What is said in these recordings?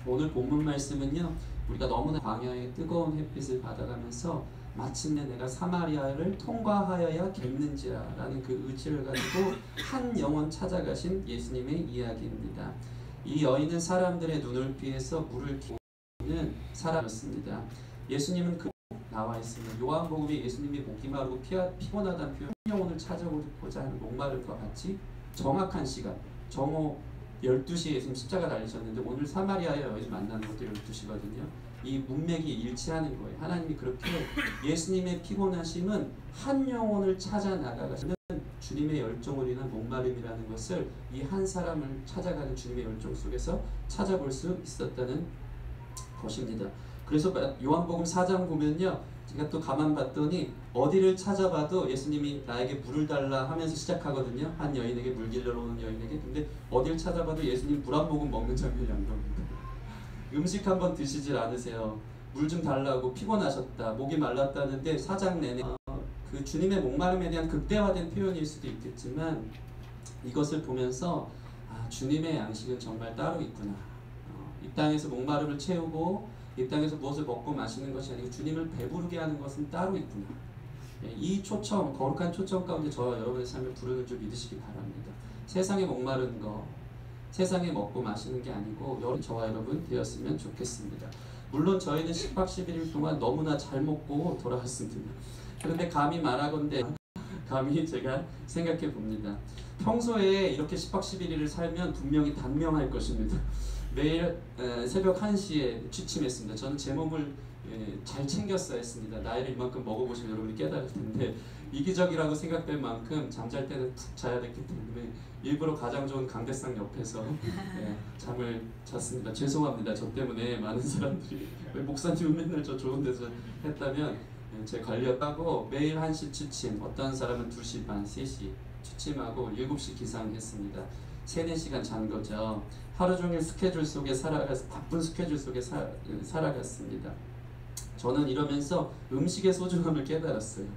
오늘 본문 말씀은요, 우리가 너무나 광야의 뜨거운 햇빛을 받아가면서 마침내 내가 사마리아를 통과하여야겠는지라 라는 그 의지를 가지고 한 영혼 찾아가신 예수님의 이야기입니다. 이 여인은 사람들의 눈을 피해서 물을 기우는 사람이었습니다. 예수님은 그 나와 있습니다. 요한복음이 예수님이 목이 마르고 피곤하다는 표현, 한 영혼을 찾아보고자 하는 목마름과 같이 정확한 시간, 정오 12시에 예수님 십자가 달리셨는데 오늘 사마리아의 여인 만나는 것도 12시거든요. 이 문맥이 일치하는 거예요. 하나님이 그렇게 예수님의 피곤하심은 한 영혼을 찾아 나가시는 주님의 열정으로 인한 목마름이라는 것을 이 한 사람을 찾아가는 주님의 열정 속에서 찾아볼 수 있었다는 것입니다. 그래서 요한복음 4장 보면요, 제가 또 가만 봤더니 어디를 찾아봐도 예수님이 나에게 물을 달라 하면서 시작하거든요. 한 여인에게 물 길러 오는 여인에게. 근데 어디를 찾아봐도 예수님 물 한 모금 먹는 장면이 안 나옵니다. 음식 한번 드시질 않으세요. 물 좀 달라고 피곤하셨다, 목이 말랐다는데 4장 내내 그 주님의 목마름에 대한 극대화된 표현일 수도 있겠지만 이것을 보면서 주님의 양식은 정말 따로 있구나. 이 땅에서 목마름을 채우고 이 땅에서 무엇을 먹고 마시는 것이 아니고 주님을 배부르게 하는 것은 따로 있구나. 이 초청, 거룩한 초청 가운데 저와 여러분의 삶을 부르는 줄 믿으시기 바랍니다. 세상에 목마른 거, 세상에 먹고 마시는 게 아니고 저와 여러분 되었으면 좋겠습니다. 물론 저희는 10박 11일 동안 너무나 잘 먹고 돌아왔습니다. 그런데 감히 말하건대, 감히 제가 생각해 봅니다. 평소에 이렇게 10박 11일을 살면 분명히 단명할 것입니다. 매일 새벽 1시에 취침했습니다. 저는 제 몸을 잘 챙겼어야 했습니다. 나이를 이만큼 먹어보시면 여러분이 깨달을 텐데 이기적이라고 생각될 만큼 잠잘 때는 푹 자야 됐기 때문에 일부러 가장 좋은 강대상 옆에서 잠을 잤습니다. 죄송합니다. 저 때문에 많은 사람들이 왜 목사님은 맨날 저 좋은 데서 했다면 제 관리였다고 매일 1시 취침, 어떤 사람은 2시 반, 3시 취침하고 7시 기상했습니다. 3-4시간 잔 거죠. 하루 종일 스케줄 속에 바쁜 스케줄 속에 살아갔습니다. 저는 이러면서 음식의 소중함을 깨달았어요.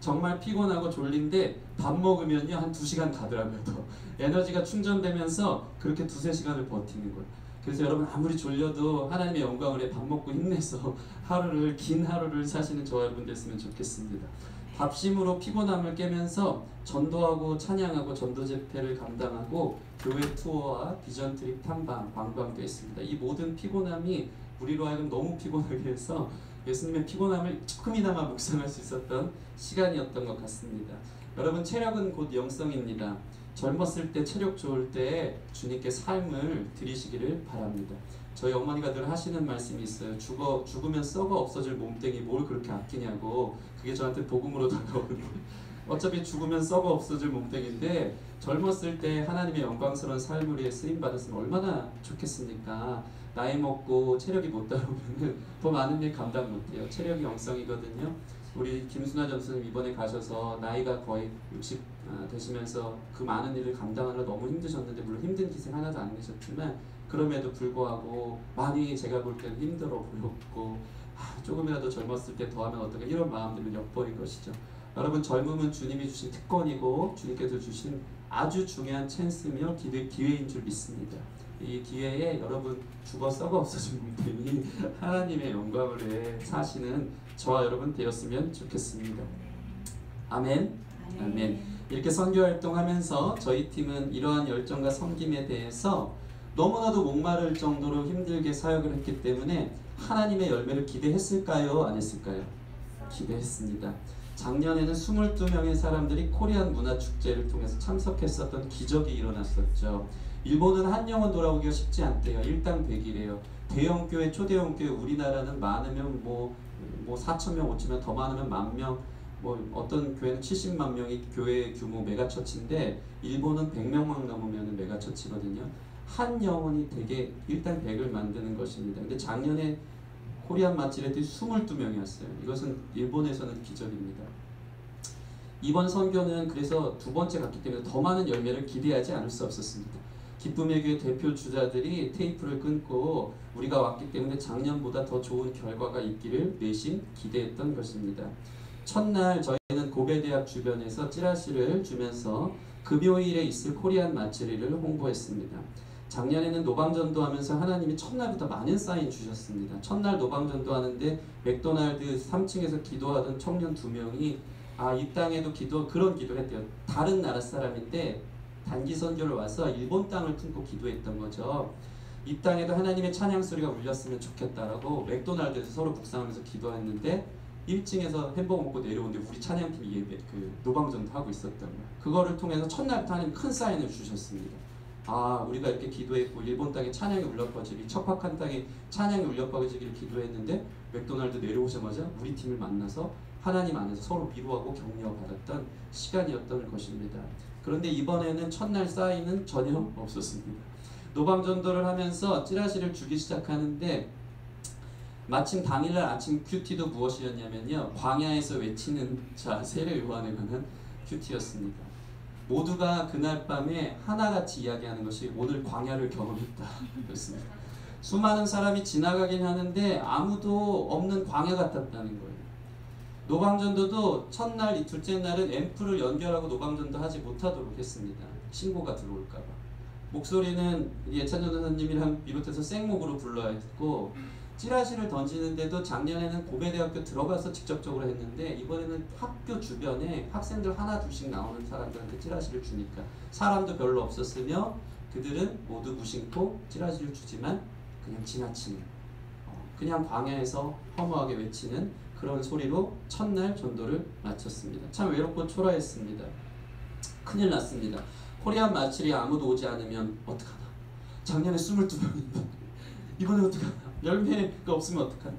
정말 피곤하고 졸린데 밥 먹으면요 한 2시간 가더라고요. 더 에너지가 충전되면서 그렇게 2-3시간을 버티는 거예요. 그래서 여러분 아무리 졸려도 하나님의 영광을 위해 밥 먹고 힘내서 긴 하루를 사시는 저와 여러분 됐으면 좋겠습니다. 밥심으로 피곤함을 깨면서 전도하고 찬양하고 전도 집회를 감당하고 교회 투어와 비전 트립 탐방, 관광도 했습니다. 이 모든 피곤함이 우리로 하여금 너무 피곤하게 해서 예수님의 피곤함을 조금이나마 묵상할 수 있었던 시간이었던 것 같습니다. 여러분, 체력은 곧 영성입니다. 젊었을 때 체력 좋을 때 주님께 삶을 드리시기를 바랍니다. 저희 어머니가 늘 하시는 말씀이 있어요. 죽으면 썩어 없어질 몸뚱이 뭘 그렇게 아끼냐고. 그게 저한테 복음으로 다가오는 어차피 죽으면 썩어 없어질 몸뚱인데 젊었을 때 하나님의 영광스러운 삶을 위해 쓰임받았으면 얼마나 좋겠습니까? 나이 먹고 체력이 못 따라오면 더 많은 일 감당 못해요. 체력이 영성이거든요. 우리 김순아 전수님 이번에 가셔서 나이가 거의 60 되시면서 그 많은 일을 감당하느라 너무 힘드셨는데, 물론 힘든 기생 하나도 안 내셨지만 그럼에도 불구하고 많이 제가 볼 때는 힘들어 보였고 조금이라도 젊었을 때 더하면 어떨까 이런 마음들을 엿버린 것이죠. 여러분, 젊음은 주님이 주신 특권이고 주님께서 주신 아주 중요한 찬스며 기회인 줄 믿습니다. 이 기회에 여러분 죽어 썩어 없어진 몸뚱이 하나님의 영광을 위해 사시는 저와 여러분 되었으면 좋겠습니다. 아멘. 아멘. 이렇게 선교 활동하면서 저희 팀은 이러한 열정과 섬김에 대해서 너무나도 목마를 정도로 힘들게 사역을 했기 때문에 하나님의 열매를 기대했을까요? 안 했을까요? 기대했습니다. 작년에는 22명의 사람들이 코리안 문화축제를 통해서 참석했었던 기적이 일어났었죠. 일본은 한 영혼 돌아오기가 쉽지 않대요. 일당 100이래요. 대형교회, 초대형교회, 우리나라는 많으면 뭐 4,000명, 5,000명, 더 많으면 10,000명, 어떤 교회는 70만 명이 교회 규모 메가처치인데 일본은 100명만 넘으면 메가처치거든요. 한 영혼이 되게 일당 100을 만드는 것입니다. 근데 작년에 코리안 맛집애들이 22명이었어요. 이것은 일본에서는 기적입니다. 이번 선교는 그래서 두 번째 갔기 때문에 더 많은 열매를 기대하지 않을 수 없었습니다. 기쁨의 교회 대표 주자들이 테이프를 끊고 우리가 왔기 때문에 작년보다 더 좋은 결과가 있기를 내심 기대했던 것입니다. 첫날 저희는 고베대학 주변에서 찌라시를 주면서 금요일에 있을 코리안 마츠리를 홍보했습니다. 작년에는 노방전도 하면서 하나님이 첫날부터 많은 사인 주셨습니다. 첫날 노방전도 하는데 맥도날드 3층에서 기도하던 청년 2명이 이 땅에도 그런 기도를 했대요. 다른 나라 사람인데 단기 선교를 와서 일본 땅을 품고 기도했던 거죠. 이 땅에도 하나님의 찬양 소리가 울렸으면 좋겠다라고 맥도날드에서 서로 묵상하면서 기도했는데 1층에서 햄버거 먹고 내려오는데 우리 찬양팀이 노방전도 하고 있었던 거예요. 그거를 통해서 첫날부터 하나님 큰 사인을 주셨습니다. 우리가 이렇게 기도했고 일본 땅에 찬양이 울려 퍼지기, 척박한 땅에 찬양이 울려 퍼지기를 기도했는데 맥도날드 내려오자마자 우리 팀을 만나서 하나님 안에서 서로 위로하고 격려받았던 시간이었던 것입니다. 그런데 이번에는 첫날 사인은 전혀 없었습니다. 노방전도를 하면서 찌라시를 주기 시작하는데 마침 당일날 아침 큐티도 무엇이었냐면요, 광야에서 외치는 자 세례 요한에 관한 큐티였습니다. 모두가 그날 밤에 하나같이 이야기하는 것이 오늘 광야를 경험했다 였습니다. 수많은 사람이 지나가긴 하는데 아무도 없는 광야 같았다는 거예요. 노방전도도 첫날, 둘째 날은 앰프를 연결하고 노방전도 하지 못하도록 했습니다. 신고가 들어올까봐. 목소리는 예찬 전도사님이랑 비롯해서 생목으로 불러야 했고, 찌라시를 던지는데도 작년에는 고베대학교 들어가서 직접적으로 했는데 이번에는 학교 주변에 학생들 하나 둘씩 나오는 사람들한테 찌라시를 주니까 사람도 별로 없었으며 그들은 모두 무심코 찌라시를 주지만 그냥 지나치는, 그냥 광야에서 허무하게 외치는 그런 소리로 첫날 전도를 마쳤습니다. 참 외롭고 초라했습니다. 큰일 났습니다. 코리안 마칠이 아무도 오지 않으면 어떡하나. 작년에 22명인데 이번에 어떡하나. 열매가 없으면 어떡하나.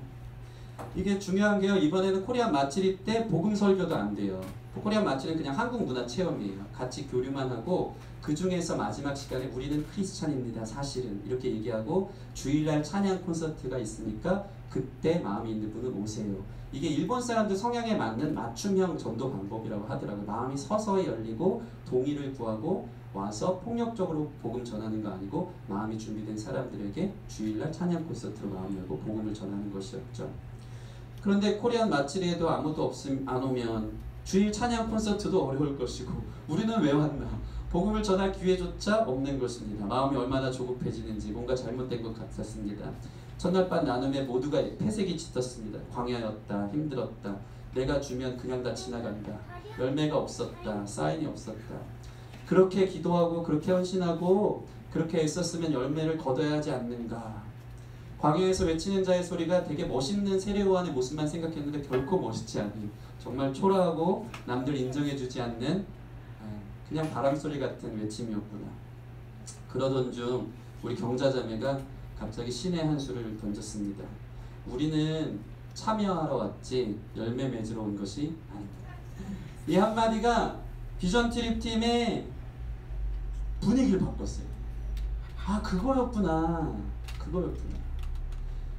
이게 중요한 게요, 이번에는 코리안 마칠이 때 복음 설교도 안 돼요. 코리안 마칠은 그냥 한국 문화 체험이에요. 같이 교류만 하고 그 중에서 마지막 시간에 우리는 크리스찬입니다 사실은 이렇게 얘기하고 주일날 찬양 콘서트가 있으니까 그때 마음이 있는 분은 오세요. 이게 일본 사람들 성향에 맞는 맞춤형 전도 방법이라고 하더라고요. 마음이 서서히 열리고 동의를 구하고 와서 폭력적으로 복음 전하는 거 아니고 마음이 준비된 사람들에게 주일날 찬양 콘서트로 마음 열고 복음을 전하는 것이었죠. 그런데 코리안 마치리에도 아무도 안 오면 주일 찬양 콘서트도 어려울 것이고 우리는 왜 왔나? 복음을 전할 기회조차 없는 것입니다. 마음이 얼마나 조급해지는지 뭔가 잘못된 것 같았습니다. 첫날 밤 나눔에 모두가 회색이 짙었습니다. 광야였다, 힘들었다, 내가 주면 그냥 다 지나간다, 열매가 없었다, 사인이 없었다. 그렇게 기도하고 그렇게 헌신하고 그렇게 애썼으면 열매를 거둬야 하지 않는가. 광야에서 외치는 자의 소리가 되게 멋있는 세례요한의 모습만 생각했는데 결코 멋있지 않은, 정말 초라하고 남들 인정해주지 않는 그냥 바람소리 같은 외침이었구나. 그러던 중 우리 경자자매가 갑자기 신의 한 수를 던졌습니다. 우리는 참여하러 왔지 열매 맺으러 온 것이 아니다. 이 한마디가 비전 트립 팀의 분위기를 바꿨어요. 그거였구나.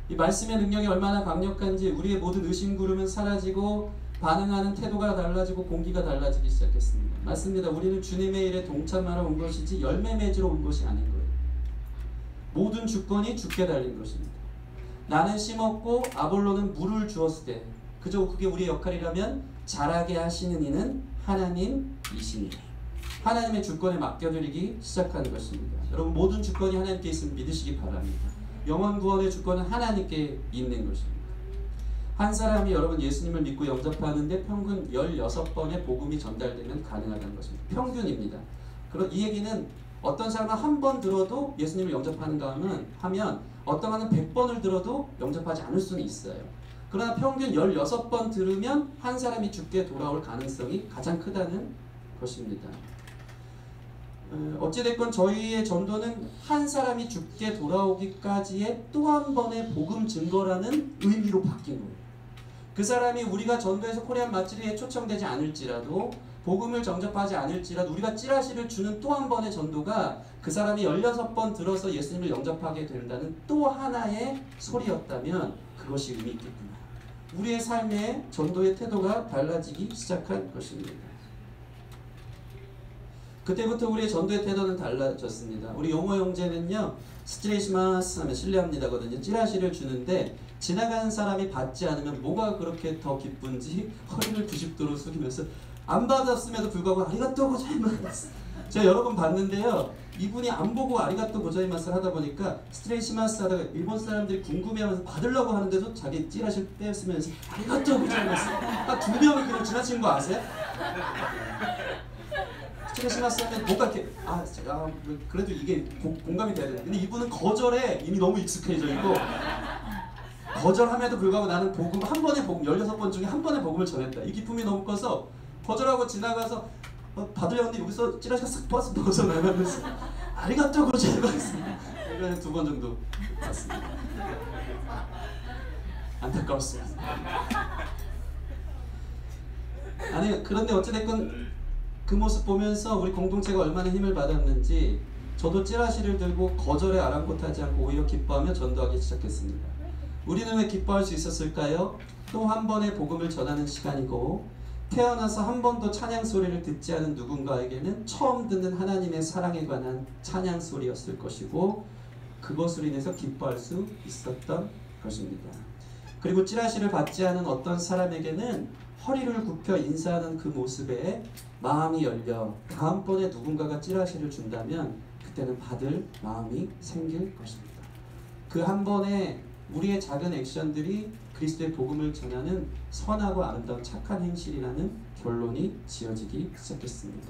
이 말씀의 능력이 얼마나 강력한지 우리의 모든 의심구름은 사라지고 반응하는 태도가 달라지고 공기가 달라지기 시작했습니다. 맞습니다. 우리는 주님의 일에 동참하러 온 것이지 열매 맺으러 온 것이 아닌 거예요. 모든 주권이 주께 달린 것입니다. 나는 심었고 아볼로는 물을 주었을 때 그저 그게 우리의 역할이라면 자라게 하시는 이는 하나님이시니 하나님의 주권에 맡겨드리기 시작하는 것입니다. 여러분, 모든 주권이 하나님께 있음을 믿으시기 바랍니다. 영원 구원의 주권은 하나님께 있는 것입니다. 한 사람이 여러분 예수님을 믿고 영접하는데 평균 16번의 복음이 전달되면 가능하다는 것입니다. 평균입니다. 그럼 이 얘기는 어떤 사람은 한 번 들어도 예수님을 영접하는가 하면 어떤 하는 100번을 들어도 영접하지 않을 수는 있어요. 그러나 평균 16번 들으면 한 사람이 주께 돌아올 가능성이 가장 크다는 것입니다. 어찌됐건 저희의 전도는 한 사람이 주께 돌아오기까지의 또 한 번의 복음 증거라는 의미로 바뀐 거예요. 그 사람이 우리가 전도해서 코리안 마치리에 초청되지 않을지라도 복음을 정접하지 않을지라도 우리가 찌라시를 주는 또 한 번의 전도가 그 사람이 16번 들어서 예수님을 영접하게 된다는 또 하나의 소리였다면 그것이 의미 있겠구나. 우리의 삶의 전도의 태도가 달라지기 시작한 것입니다. 그때부터 우리의 전도의 태도는 달라졌습니다. 우리 용호 형제는요, 스트레이시마스 하면 실례합니다거든요. 찌라시를 주는데 지나가는 사람이 받지 않으면 뭐가 그렇게 더 기쁜지 허리를 90도로 숙이면서 안 받았음에도 불구하고 아리가또 고자이마스 제가 여러 번 봤는데요. 이분이 안 보고 아리가또 고자이마스를 하다 보니까 스트레이시마스 하다가 일본 사람들이 궁금해하면서 받으려고 하는데도 자기 찌라시를 떼쓰면서 아리가또 고자이마스 딱 2명이 그냥 지나치는 거 아세요? 스트레이시마스 하면 뭔가 이렇게 그래도 이게 공감이 돼야 되는데 근데 이분은 거절에 이미 너무 익숙해져 있고 거절함에도 불구하고 나는 복음 한 번의 복음 16번 중에 한 번의 복음을 전했다. 이 기쁨이 너무 커서 거절하고 지나가서 받으려는데 여기서 찌라시가 싹 벗어나면서 아리가또 고자이마스 이번에 2번 정도 봤습니다. 안타까웠습니다. 아니 그런데 어찌됐건 그 모습 보면서 우리 공동체가 얼마나 힘을 받았는지 저도 찌라시를 들고 거절에 아랑곳하지 않고 오히려 기뻐하며 전도하기 시작했습니다. 우리는 왜 기뻐할 수 있었을까요? 또 한 번의 복음을 전하는 시간이고 태어나서 한 번도 찬양 소리를 듣지 않은 누군가에게는 처음 듣는 하나님의 사랑에 관한 찬양 소리였을 것이고 그것으로 인해서 기뻐할 수 있었던 것입니다. 그리고 찌라시를 받지 않은 어떤 사람에게는 허리를 굽혀 인사하는 그 모습에 마음이 열려 다음번에 누군가가 찌라시를 준다면 그때는 받을 마음이 생길 것입니다. 그 한 번에 우리의 작은 액션들이 그리스도의 복음을 전하는 선하고 아름다운 착한 행실이라는 결론이 지어지기 시작했습니다.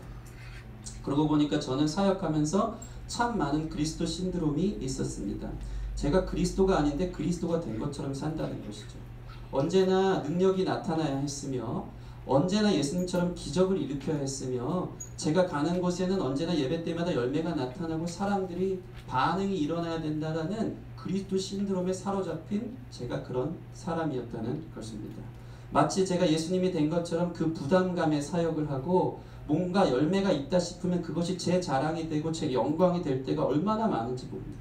그러고 보니까 저는 사역하면서 참 많은 그리스도 신드롬이 있었습니다. 제가 그리스도가 아닌데 그리스도가 된 것처럼 산다는 것이죠. 언제나 능력이 나타나야 했으며 언제나 예수님처럼 기적을 일으켜야 했으며 제가 가는 곳에는 언제나 예배 때마다 열매가 나타나고 사람들이 반응이 일어나야 된다라는 그리스도 신드롬에 사로잡힌 제가 그런 사람이었다는 것입니다. 마치 제가 예수님이 된 것처럼 그 부담감에 사역을 하고 뭔가 열매가 있다 싶으면 그것이 제 자랑이 되고 제 영광이 될 때가 얼마나 많은지 모릅니다.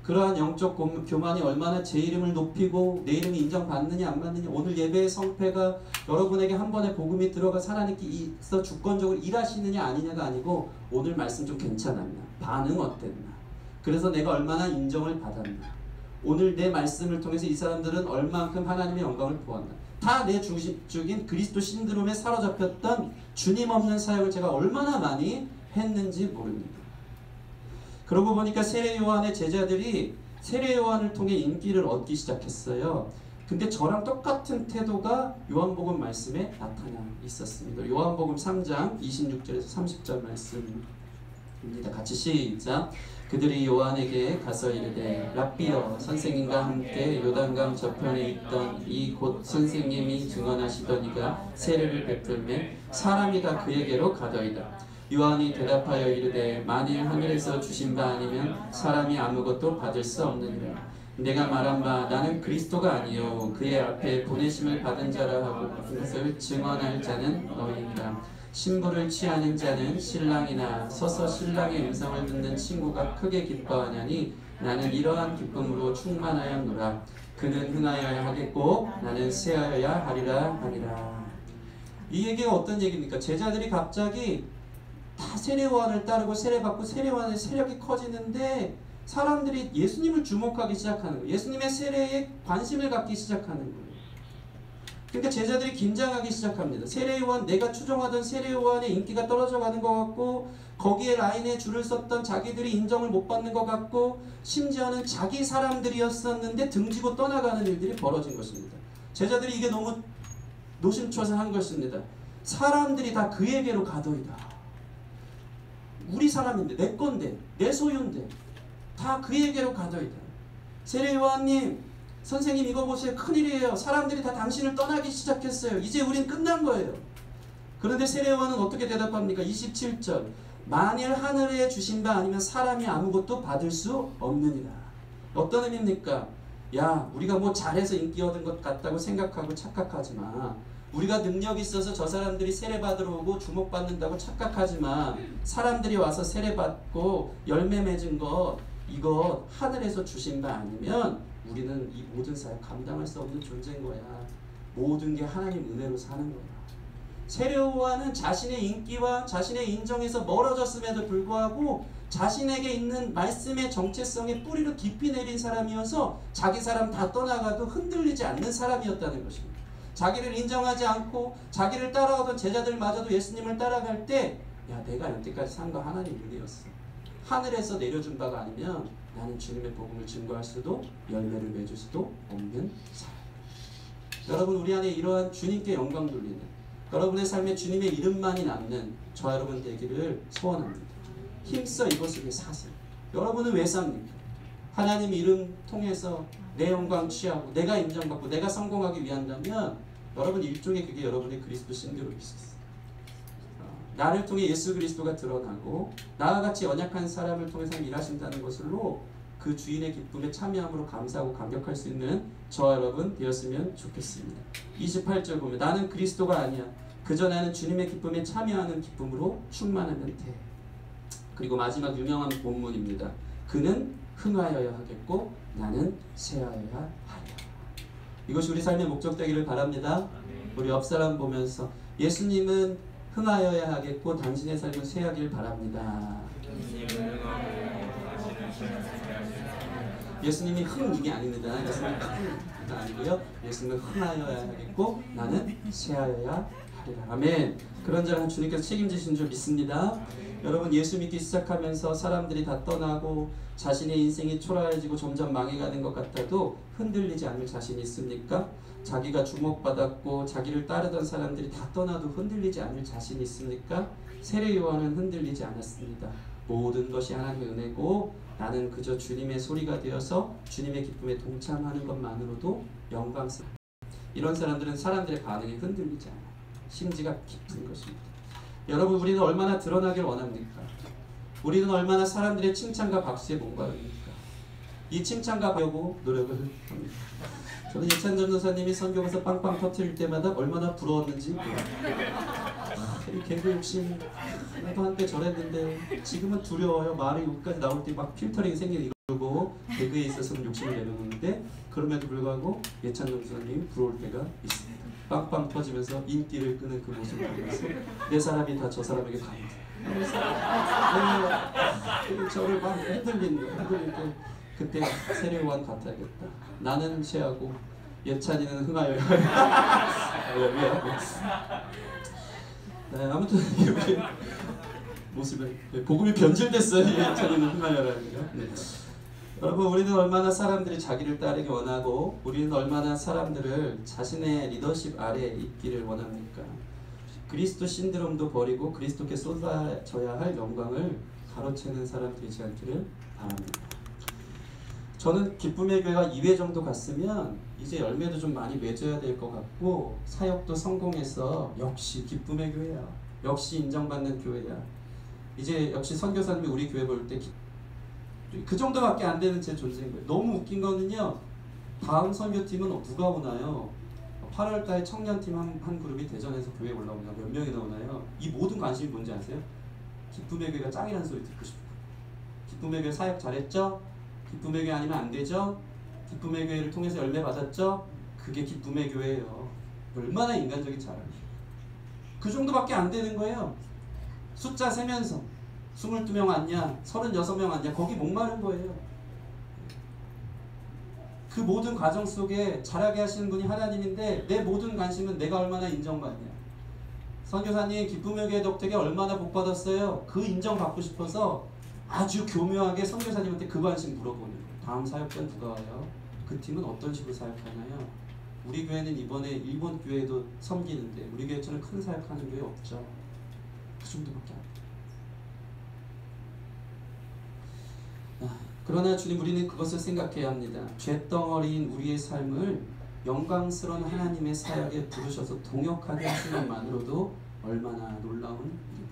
그러한 영적 교만이 얼마나 제 이름을 높이고 내 이름이 인정받느냐 안 받느냐 오늘 예배의 성패가 여러분에게 한 번에 복음이 들어가 하나님께서 주권적으로 일하시느냐 아니냐가 아니고 오늘 말씀 좀 괜찮았나 반응 어땠나 그래서 내가 얼마나 인정을 받았나 오늘 내 말씀을 통해서 이 사람들은 얼만큼 하나님의 영광을 보았나 다 내 중인 그리스도 신드롬에 사로잡혔던 주님 없는 사역을 제가 얼마나 많이 했는지 모릅니다. 그러고 보니까 세례 요한의 제자들이 세례 요한을 통해 인기를 얻기 시작했어요. 근데 저랑 똑같은 태도가 요한복음 말씀에 나타나 있었습니다. 요한복음 3장 26절에서 30절 말씀입니다. 같이 시작. 그들이 요한에게 가서 이르되 랍비여 선생님과 함께 요단강 저편에 있던 이 곧 선생님이 증언하시더니가 세례를 베풀매 사람이 다 그에게로 가더이다. 요한이 대답하여 이르되 만일 하늘에서 주신 바 아니면 사람이 아무것도 받을 수 없느니라. 내가 말한 바 나는 그리스도가 아니요 그의 앞에 보내심을 받은 자라 하고 그것을 증언할 자는 너희니라. 신부를 취하는 자는 신랑이나 서서 신랑의 음성을 듣는 친구가 크게 기뻐하냐니 나는 이러한 기쁨으로 충만하였노라. 그는 흥하여야 하겠고 나는 쇠하여야 하리라 하니라. 이 얘기가 어떤 얘기입니까? 제자들이 갑자기 다 세례요한을 따르고 세례받고 세례요한의 세력이 커지는데 사람들이 예수님을 주목하기 시작하는 거예요. 예수님의 세례에 관심을 갖기 시작하는 거예요. 그러니까 제자들이 긴장하기 시작합니다. 세례요한 내가 추종하던 세례요한의 인기가 떨어져 가는 것 같고 거기에 라인에 줄을 섰던 자기들이 인정을 못 받는 것 같고 심지어는 자기 사람들이었었는데 등지고 떠나가는 일들이 벌어진 것입니다. 제자들이 이게 너무 노심초사한 것입니다. 사람들이 다 그에게로 가더이다. 우리 사람인데 내 건데 내 소유인데 다 그에게로 가더이다. 세례요한님 선생님 이거 보세요. 큰일이에요. 사람들이 다 당신을 떠나기 시작했어요. 이제 우린 끝난 거예요. 그런데 세례요한은 어떻게 대답합니까? 27절 만일 하늘에 주신 바 아니면 사람이 아무것도 받을 수 없느니라. 어떤 의미입니까? 야 우리가 뭐 잘해서 인기 얻은 것 같다고 생각하고 착각하지 마. 우리가 능력이 있어서 저 사람들이 세례받으러 오고 주목받는다고 착각하지만 사람들이 와서 세례받고 열매 맺은 것 이거 하늘에서 주신 바 아니면 우리는 이 모든 사역 감당할 수 없는 존재인 거야. 모든 게 하나님 은혜로 사는 거야. 세례요한은 자신의 인기와 자신의 인정에서 멀어졌음에도 불구하고 자신에게 있는 말씀의 정체성에 뿌리를 깊이 내린 사람이어서 자기 사람 다 떠나가도 흔들리지 않는 사람이었다는 것입니다. 자기를 인정하지 않고 자기를 따라오던 제자들마저도 예수님을 따라갈 때 야, 내가 여태까지 산 거 하나님 은혜였어. 하늘에서 내려준 바가 아니면 나는 주님의 복음을 증거할 수도 열매를 맺을 수도 없는 사람. 여러분, 우리 안에 이러한 주님께 영광 돌리는, 여러분의 삶에 주님의 이름만이 남는 저와 여러분 되기를 소원합니다. 힘써 이것을 위해 사세요. 여러분은 왜 삽니까? 하나님 이름 통해서 내 영광 취하고 내가 인정받고 내가 성공하기 위한다면 여러분 일종의 그게 여러분의 그리스도 신대로일 수 있어요. 나를 통해 예수 그리스도가 드러나고 나와 같이 연약한 사람을 통해서 일하신다는 것으로 그 주인의 기쁨에 참여함으로 감사하고 감격할 수 있는 저와 여러분 되었으면 좋겠습니다. 28절 보면 나는 그리스도가 아니야. 그저 나는 주님의 기쁨에 참여하는 기쁨으로 충만하면 돼. 그리고 마지막 유명한 본문입니다. 그는 흥하여야 하겠고 나는 쇠하여야 하리라. 이것이 우리 삶의 목적 되기를 바랍니다. 우리 옆 사람 보면서 예수님은 흥하여야 하겠고 당신의 삶은 쇠하길 바랍니다. 예수님이 흥 이게 아닙니다. 예수님이 흥 아니고요. 예수님은 흥하여야 하겠고 나는 쇠하여야 하리라. 아멘. 그런 자는 주님께서 책임지신 줄 믿습니다. 여러분, 예수 믿기 시작하면서 사람들이 다 떠나고 자신의 인생이 초라해지고 점점 망해가는 것 같아도 흔들리지 않을 자신이 있습니까? 자기가 주목받았고 자기를 따르던 사람들이 다 떠나도 흔들리지 않을 자신이 있습니까? 세례 요한은 흔들리지 않았습니다. 모든 것이 하나님의 은혜고 나는 그저 주님의 소리가 되어서 주님의 기쁨에 동참하는 것만으로도 영광스럽다. 이런 사람들은 사람들의 반응에 흔들리지 않아요. 심지가 깊은 것입니다. 여러분, 우리는 얼마나 드러나길 원합니까? 우리는 얼마나 사람들의 칭찬과 박수에 목마릅니까? 이 칭찬과 배우고 노력을 합니다. 저는 예찬전 전도사님이 선교가서 빵빵 터뜨릴 때마다 얼마나 부러웠는지 이 개그 욕심 나도 한때 저랬는데 지금은 두려워요. 말이 여기까지 나올 때 막 필터링이 생기는 이러고 개그에 있어서는 욕심을 내려놓는데 그럼에도 불구하고 예찬전 전도사님이 부러울 때가 있습니다. 빵빵 터지면서 인기를 끄는 그 모습을 보면서 내 사람이 다 저 사람에게 다 저를 막 흔들리는 거예요. 그때 세례요한 같아야겠다. 나는 쇠하고 예찬이는 흥하여야 할렐루야. 네, 아무튼 이렇게 모습을 복음이 변질됐어요. 예찬이는 흥하여야 합니다. 네. 여러분, 우리는 얼마나 사람들이 자기를 따르기 원하고 우리는 얼마나 사람들을 자신의 리더십 아래에 있기를 원합니까? 그리스도 신드롬도 버리고 그리스도께 쏟아져야 할 영광을 가로채는 사람 되지 않기를 바랍니다. 저는 기쁨의 교회가 2회 정도 갔으면 이제 열매도 좀 많이 맺어야 될 것 같고 사역도 성공해서 역시 기쁨의 교회야. 역시 인정받는 교회야. 이제 역시 선교사님이 우리 교회 볼 때 그 정도밖에 안 되는 제 존재인 거예요. 너무 웃긴 거는요. 다음 선교팀은 누가 오나요? 8월달에 청년팀 한 그룹이 대전에서 교회에 올라오면 몇 명이나 오나요? 이 모든 관심이 뭔지 아세요? 기쁨의 교회가 짱이라는 소리 듣고 싶어요. 기쁨의 교회 사역 잘했죠? 기쁨의 교회 아니면 안 되죠? 기쁨의 교회를 통해서 열매 받았죠? 그게 기쁨의 교회예요. 얼마나 인간적인 자랑이에요. 그 정도밖에 안 되는 거예요. 숫자 세면서 22명 왔냐? 36명 왔냐? 거기 목마른 거예요. 그 모든 과정 속에 자라게 하시는 분이 하나님인데 내 모든 관심은 내가 얼마나 인정받냐. 선교사님 기쁨의 교회 덕택에 얼마나 복받았어요? 그 인정받고 싶어서 아주 교묘하게 선교사님한테 그 관심 물어보는 거예요. 다음 사역자는 누가 와요? 그 팀은 어떤 식으로 사역하나요? 우리 교회는 이번에 일본 교회도 섬기는데 우리 교회처럼 큰 사역하는 교회 없죠. 그 정도밖에 안 돼요. 그러나 주님, 우리는 그것을 생각해야 합니다. 쇳덩어리인 우리의 삶을 영광스러운 하나님의 사역에 부르셔서 동역하게 하시는 것만으로도 얼마나 놀라운 일입니까?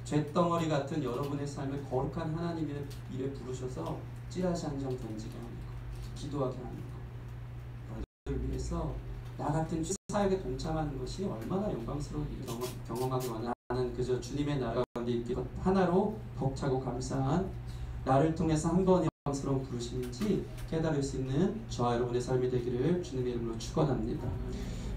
쇳덩어리 같은 여러분의 삶을 거룩한 하나님의 일에 부르셔서 찌라시 한 장 던지게 하는 것, 기도하게 하는 것, 너희를 위해서 나 같은 사역에 동참하는 것이 얼마나 영광스러운 일을 경험하기 원하는 그저 주님의 나라 가운데 있기 하나로 벅차고 감사한 나를 통해서 한 번 영광스러운 부르심인지 깨달을 수 있는 저와 여러분의 삶이 되기를 주님의 이름으로 축원합니다.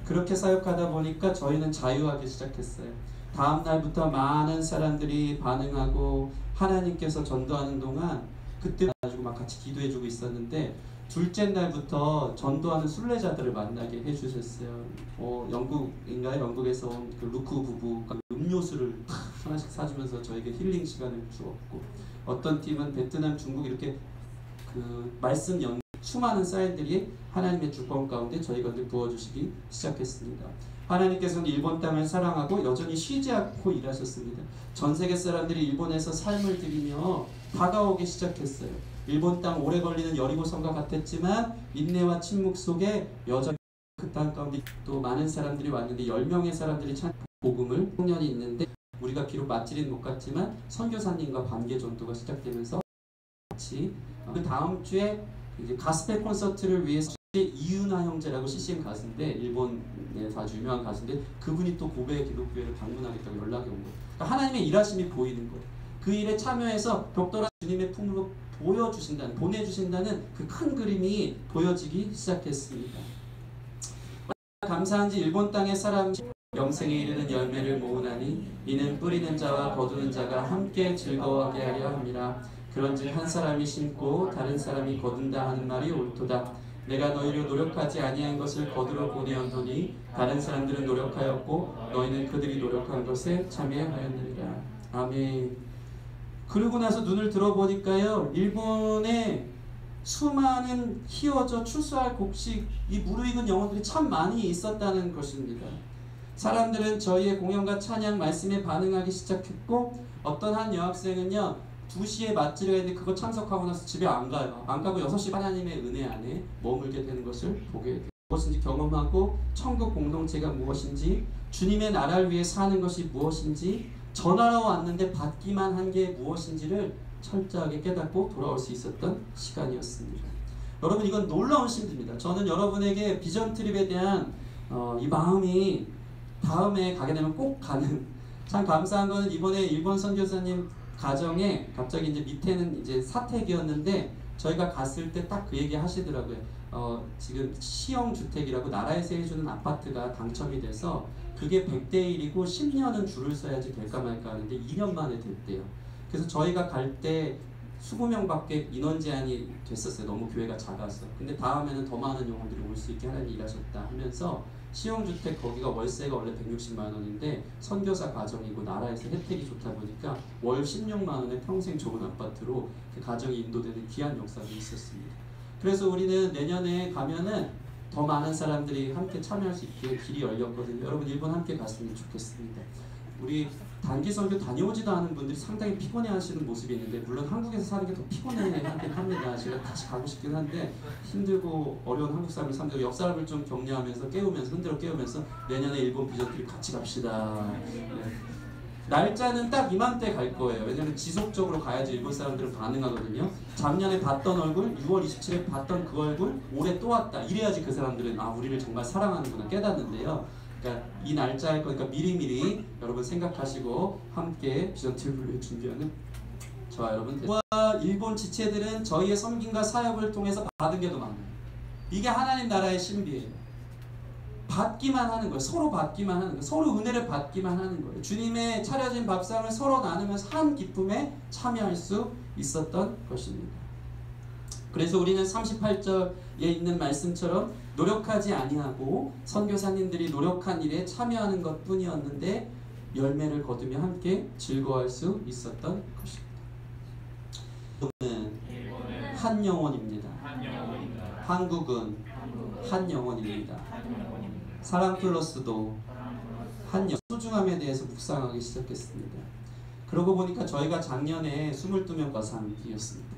그렇게 사역하다 보니까 저희는 자유하기 시작했어요. 다음 날부터 많은 사람들이 반응하고 하나님께서 전도하는 동안 그때 가지고 막 같이 기도해주고 있었는데 둘째 날부터 전도하는 순례자들을 만나게 해주셨어요. 영국인가요? 영국에서 온 그 루크 부부 음료수를 하나씩 사주면서 저에게 힐링 시간을 주었고, 어떤 팀은 베트남, 중국 이렇게 그 말씀 연 수많은 쌀들이 하나님의 주권 가운데 저희 가운데 부어주시기 시작했습니다. 하나님께서는 일본 땅을 사랑하고 여전히 쉬지 않고 일하셨습니다. 전 세계 사람들이 일본에서 삶을 들이며 다가오기 시작했어요. 일본 땅 오래 걸리는 여리고성과 같았지만 인내와 침묵 속에 여전히 그 땅 가운데 또 많은 사람들이 왔는데 10명의 사람들이 참 복음을 청년이 있는데, 우리가 비록 맞지는 못 갔지만 선교사님과 관계 전도가 시작되면서 같이 그 다음 주에 이제 가스펠 콘서트를 위해서 이윤아 형제라고 CCM 가수인데, 일본의 아주 유명한 가수인데, 그분이 또 고베 기독교회를 방문하겠다고 연락이 온 거예요. 그러니까 하나님의 일하심이 보이는 거예요. 그 일에 참여해서 벽돌아 주님의 품으로 보내주신다는 그 큰 그림이 보여지기 시작했습니다. 감사한지 일본 땅의 사람 영생에 이르는 열매를 모으나니 이는 뿌리는 자와 거두는 자가 함께 즐거워하게 하려 함이라. 그런즉 한 사람이 심고 다른 사람이 거둔다 하는 말이 옳도다. 내가 너희를 노력하지 아니한 것을 거두러 보내었노니 다른 사람들은 노력하였고 너희는 그들이 노력한 것에 참여하였느니라. 아멘. 그러고 나서 눈을 들어보니까요, 일본에 수많은 희어져 출소할 곡식, 이 무르익은 영혼들이 참 많이 있었다는 것입니다. 사람들은 저희의 공연과 찬양 말씀에 반응하기 시작했고, 어떤 한 여학생은요 2시에 맞지를 했는데 그거 참석하고 나서 집에 안 가요. 안 가고 6시 하나님의 은혜 안에 머물게 되는 것을 보게 돼요. 무엇인지 경험하고 천국 공동체가 무엇인지, 주님의 나라를 위해 사는 것이 무엇인지, 전하러 왔는데 받기만 한 게 무엇인지를 철저하게 깨닫고 돌아올 수 있었던 시간이었습니다. 여러분, 이건 놀라운 신비입니다. 저는 여러분에게 비전 트립에 대한 이 마음이 다음에 가게 되면 꼭 가는, 참 감사한 거는 이번에 일본 선교사님 가정에 갑자기 이제 밑에는 이제 사택이었는데 저희가 갔을 때 딱 그 얘기 하시더라고요. 지금 시형주택이라고 나라에서 해주는 아파트가 당첨이 돼서 그게 100대 1이고 10년은 줄을 서야지 될까 말까 하는데 2년 만에 됐대요. 그래서 저희가 갈 때 20명밖에 인원 제한이 됐었어요. 너무 교회가 작아서. 근데 다음에는 더 많은 영혼들이 올 수 있게 하나님이 일하셨다 하면서, 시형주택 거기가 월세가 원래 160만 원인데 선교사 가정이고 나라에서 혜택이 좋다 보니까 월 16만 원에 평생 좋은 아파트로 그 가정이 인도되는 귀한 역사도 있었습니다. 그래서 우리는 내년에 가면은 더 많은 사람들이 함께 참여할 수 있게 길이 열렸거든요. 여러분, 일본 함께 갔으면 좋겠습니다. 우리 단기 선교 다녀오지도 않은 분들이 상당히 피곤해하시는 모습이 있는데, 물론 한국에서 사는 게 더 피곤해하긴 합니다. 제가 다시 가고 싶긴 한데 힘들고 어려운 한국 사람을 삼고 옆 사람을 좀 격려하면서 흔들어 깨우면서 내년에 일본 비전트립 같이 갑시다. 네. 날짜는 딱 이맘때 갈 거예요. 왜냐면 지속적으로 가야지 일본 사람들은 반응하거든요. 작년에 봤던 얼굴, 6월 27일에 봤던 그 얼굴, 올해 또 왔다. 이래야지 그 사람들은 우리를 정말 사랑하는구나 깨닫는데요. 그러니까 이 날짜 할 거니까 미리미리 여러분 생각하시고 함께 비전트립을 위해 준비하는 저와 여러분, 일본 지체들은 저희의 섬김과 사역을 통해서 받은 게 더 많아요. 이게 하나님 나라의 신비예요. 받기만 하는 거예요. 서로 받기만 하는 거예요. 서로 은혜를 받기만 하는 거예요. 주님의 차려진 밥상을 서로 나누면서 한 기쁨에 참여할 수 있었던 것입니다. 그래서 우리는 38절에 있는 말씀처럼 노력하지 아니하고 선교사님들이 노력한 일에 참여하는 것 뿐이었는데 열매를 거두며 함께 즐거워할 수 있었던 것입니다. 일본은 한 영혼입니다. 한국은 한 영혼입니다. 사랑 플러스도 한 소중함에 대해서 묵상하기 시작했습니다. 그러고 보니까 저희가 작년에 22명 과상이었습니다.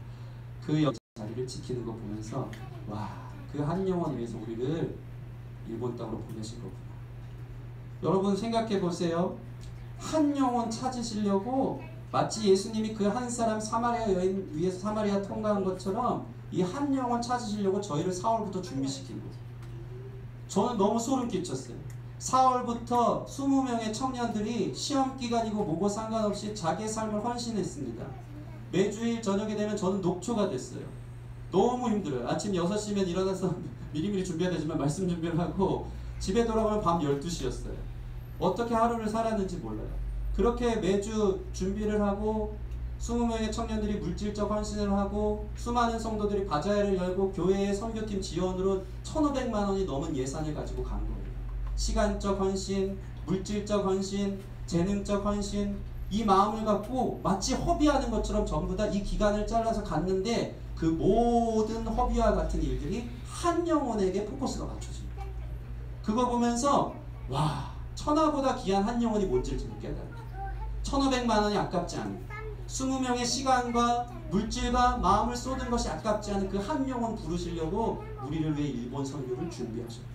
그 자리를 지키는 거 보면서 그 한 영혼 위해서 우리를 일본 땅으로 보내신 거구나. 여러분 생각해 보세요. 한 영혼 찾으시려고 마치 예수님이 그 한 사람 사마리아 여인 위에서 사마리아 통과한 것처럼 이 한 영혼 찾으시려고 저희를 4월부터 준비시킨 거예요. 저는 너무 소름 끼쳤어요. 4월부터 20명의 청년들이 시험기간이고 뭐고 상관없이 자기의 삶을 헌신했습니다. 매주일 저녁에 되면 저는 녹초가 됐어요. 너무 힘들어요. 아침 6시면 일어나서 미리미리 준비해야 되지만 말씀 준비를 하고 집에 돌아오면 밤 12시였어요. 어떻게 하루를 살았는지 몰라요. 그렇게 매주 준비를 하고 20명의 청년들이 물질적 헌신을 하고 수많은 성도들이 바자회를 열고 교회의 선교팀 지원으로 1,500만 원이 넘은 예산을 가지고 간 거예요. 시간적 헌신, 물질적 헌신, 재능적 헌신, 이 마음을 갖고 마치 허비하는 것처럼 전부 다 이 기간을 잘라서 갔는데 그 모든 허비와 같은 일들이 한 영혼에게 포커스가 맞춰집니다. 그거 보면서 와, 천하보다 귀한 한 영혼이 뭔지를 지금 깨달아요. 1,500만 원이 아깝지 않은 20명의 시간과 물질과 마음을 쏟은 것이 아깝지 않은 그 한 영혼 부르시려고 우리를 위해 일본 선교를 준비하셨습니다.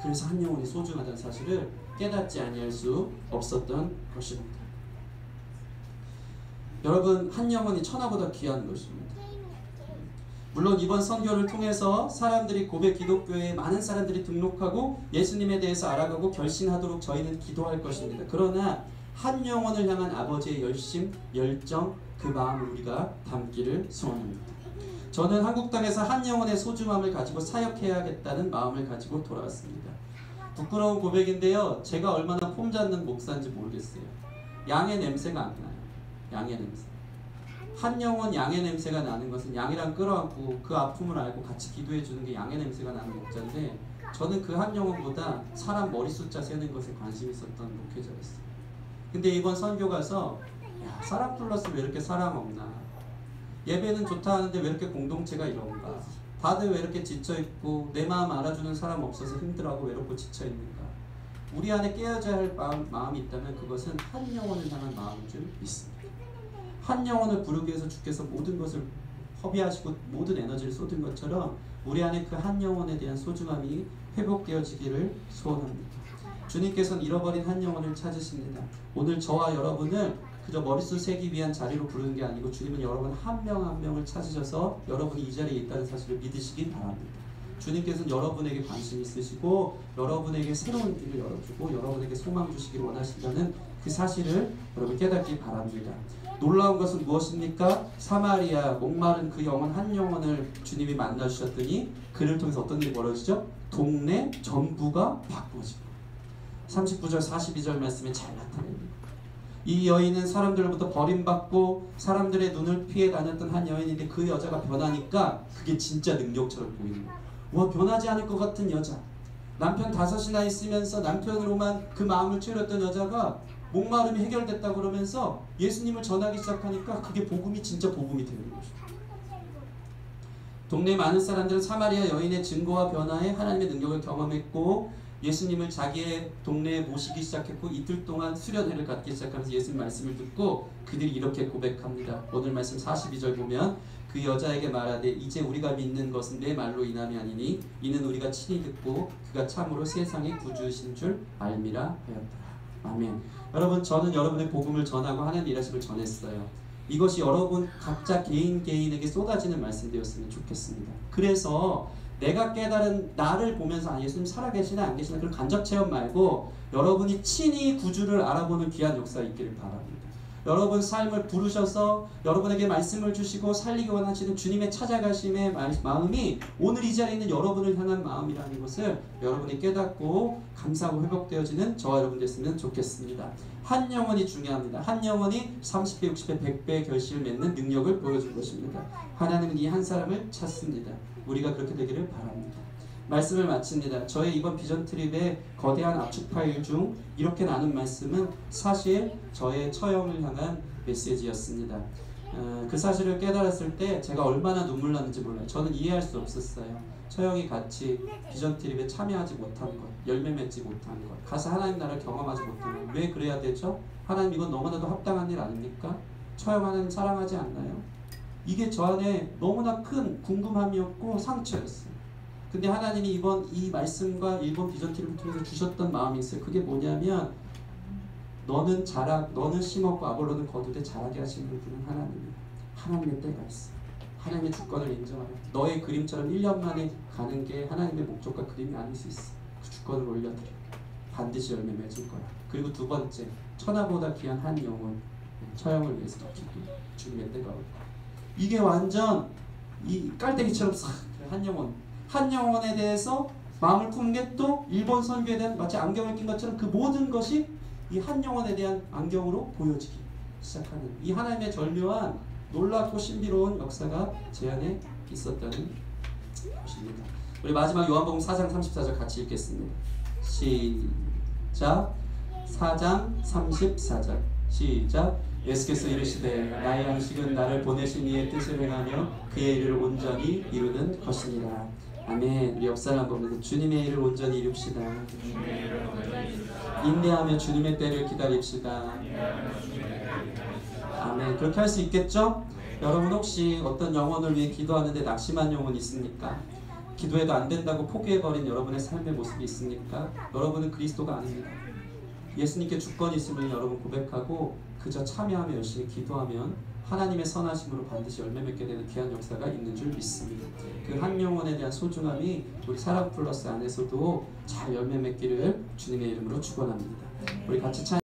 그래서 한 영혼이 소중하다는 사실을 깨닫지 아니할 수 없었던 것입니다. 여러분, 한 영혼이 천하보다 귀한 것입니다. 물론 이번 선교를 통해서 사람들이 고백 기독교에 많은 사람들이 등록하고 예수님에 대해서 알아가고 결신하도록 저희는 기도할 것입니다. 그러나 한 영혼을 향한 아버지의 열심, 열정, 그 마음을 우리가 담기를 소원합니다. 저는 한국 땅에서 한 영혼의 소중함을 가지고 사역해야겠다는 마음을 가지고 돌아왔습니다. 부끄러운 고백인데요, 제가 얼마나 폼 잡는 목사인지 모르겠어요. 양의 냄새가 안 나요. 양의 냄새. 한 영혼 양의 냄새가 나는 것은 양이랑 끌어안고 그 아픔을 알고 같이 기도해 주는 게 양의 냄새가 나는 목자인데, 저는 그 한 영혼보다 사람 머리 숫자 세는 것에 관심이 있었던 목회자였어요. 근데 이번 선교 가서 야, 사람 플러스 왜 이렇게 사람 없나, 예배는 좋다 하는데 왜 이렇게 공동체가 이런가, 다들 왜 이렇게 지쳐있고 내 마음 알아주는 사람 없어서 힘들어하고 외롭고 지쳐있는가. 우리 안에 깨어져야 할 마음이 있다면 그것은 한 영혼을 향한 마음인 줄 믿습니다. 한 영혼을 부르기 위해서 주께서 모든 것을 허비하시고 모든 에너지를 쏟은 것처럼 우리 안에 그 한 영혼에 대한 소중함이 회복되어지기를 소원합니다. 주님께서는 잃어버린 한 영혼을 찾으십니다. 오늘 저와 여러분을 그저 머릿수 세기 위한 자리로 부르는 게 아니고 주님은 여러분 한 명 한 명을 찾으셔서 여러분이 이 자리에 있다는 사실을 믿으시기 바랍니다. 주님께서는 여러분에게 관심이 있으시고 여러분에게 새로운 길을 열어주고 여러분에게 소망 주시기를 원하신다는 그 사실을 여러분 깨닫기 바랍니다. 놀라운 것은 무엇입니까? 사마리아 목마른 그 영혼 한 영혼을 주님이 만나주셨더니 그를 통해서 어떤 일이 벌어지죠? 동네 전부가 바꾸어집니다. 39절 42절 말씀에 잘 나타냅니다. 이 여인은 사람들로부터 버림받고 사람들의 눈을 피해 다녔던 한 여인인데 그 여자가 변하니까 그게 진짜 능력처럼 보이는 거예요. 와, 변하지 않을 것 같은 여자, 남편 5이나 있으면서 남편으로만 그 마음을 채웠던 여자가 목마름이 해결됐다 그러면서 예수님을 전하기 시작하니까 그게 복음이 진짜 복음이 되는 거죠. 동네 많은 사람들은 사마리아 여인의 증거와 변화에 하나님의 능력을 경험했고 예수님을 자기의 동네에 모시기 시작했고 이틀 동안 수련회를 갖기 시작하면서 예수님 말씀을 듣고 그들이 이렇게 고백합니다. 오늘 말씀 42절 보면 그 여자에게 말하되 이제 우리가 믿는 것은 내 말로 인함이 아니니 이는 우리가 친히 듣고 그가 참으로 세상의 구주이신 줄 알미라 하였더라. 아멘. 여러분, 저는 여러분의 복음을 전하고 하나님 일하심을 전했어요. 이것이 여러분 각자 개인에게 쏟아지는 말씀 되었으면 좋겠습니다. 그래서 내가 깨달은 나를 보면서 예수님 살아계시나 안 계시나 그런 간접 체험 말고 여러분이 친히 구주를 알아보는 귀한 역사 있기를 바랍니다. 여러분 삶을 부르셔서 여러분에게 말씀을 주시고 살리기 원하시는 주님의 찾아가심의 마음이 오늘 이 자리에 있는 여러분을 향한 마음이라는 것을 여러분이 깨닫고 감사하고 회복되어지는 저와 여러분 됐으면 좋겠습니다. 한 영혼이 중요합니다. 한 영혼이 30배, 60배, 100배의 결실을 맺는 능력을 보여줄 것입니다. 하나님은 이 한 사람을 찾습니다. 우리가 그렇게 되기를 바랍니다. 말씀을 마칩니다. 저의 이번 비전 트립의 거대한 압축 파일 중 이렇게 나눈 말씀은 사실 저의 처형을 향한 메시지였습니다. 그 사실을 깨달았을 때 제가 얼마나 눈물 났는지 몰라요. 저는 이해할 수 없었어요. 처형이 같이 비전 트립에 참여하지 못한 것, 열매 맺지 못한 것, 가서 하나님 나라를 경험하지 못한 것. 왜 그래야 되죠? 하나님 이건 너무나도 합당한 일 아닙니까? 처형하는 사랑하지 않나요? 이게 저 안에 너무나 큰 궁금함이었고 상처였어요. 근데 하나님이 이번 이 말씀과 일본 비전 트립을 통해서 주셨던 마음이 있어요. 그게 뭐냐면 너는 심었고 아볼로는 거두되 자라게 하시는 분은 하나님이야. 하나님의 때가 있어. 하나님의 주권을 인정하라. 너의 그림처럼 1년 만에 가는 게 하나님의 목적과 그림이 아닐 수 있어. 그 주권을 올려드려. 반드시 열매 맺을 거야. 그리고 두 번째, 천하보다 귀한 한 영혼, 처형을 위해서 주님의 때가 올 거야. 이게 완전 이 깔때기처럼 싹 한 영혼에 대해서 마음을 품은 게 또 일본 선교에 대한 마치 안경을 낀 것처럼 그 모든 것이 이 한 영혼에 대한 안경으로 보여지기 시작하는 이 하나님의 절묘한 놀랍고 신비로운 역사가 제 안에 있었다는 것입니다. 우리 마지막 요한복음 4장 34절 같이 읽겠습니다. 시작. 4장 34절. 시작. 예수께서 이르시되 나의 양식은 나를 보내신 이의 뜻을 행하며 그의 일을 온전히 이루는 것이니라. 아멘. 우리 옆 사람 보면서 주님의 일을 온전히 이룹시다. 인내하며 주님의 때를 기다립시다. 아멘. 그렇게 할 수 있겠죠? 여러분 혹시 어떤 영혼을 위해 기도하는데 낙심한 영혼 있습니까? 기도해도 안 된다고 포기해버린 여러분의 삶의 모습이 있습니까? 여러분은 그리스도가 아닙니다. 예수님께 주권이 있음을 여러분 고백하고 그저 참여하며 열심히 기도하면 하나님의 선하심으로 반드시 열매 맺게 되는 귀한 역사가 있는 줄 믿습니다. 그 한 영혼에 대한 소중함이 우리 사랑 플러스 안에서도 잘 열매 맺기를 주님의 이름으로 축원합니다. 우리 같이 찬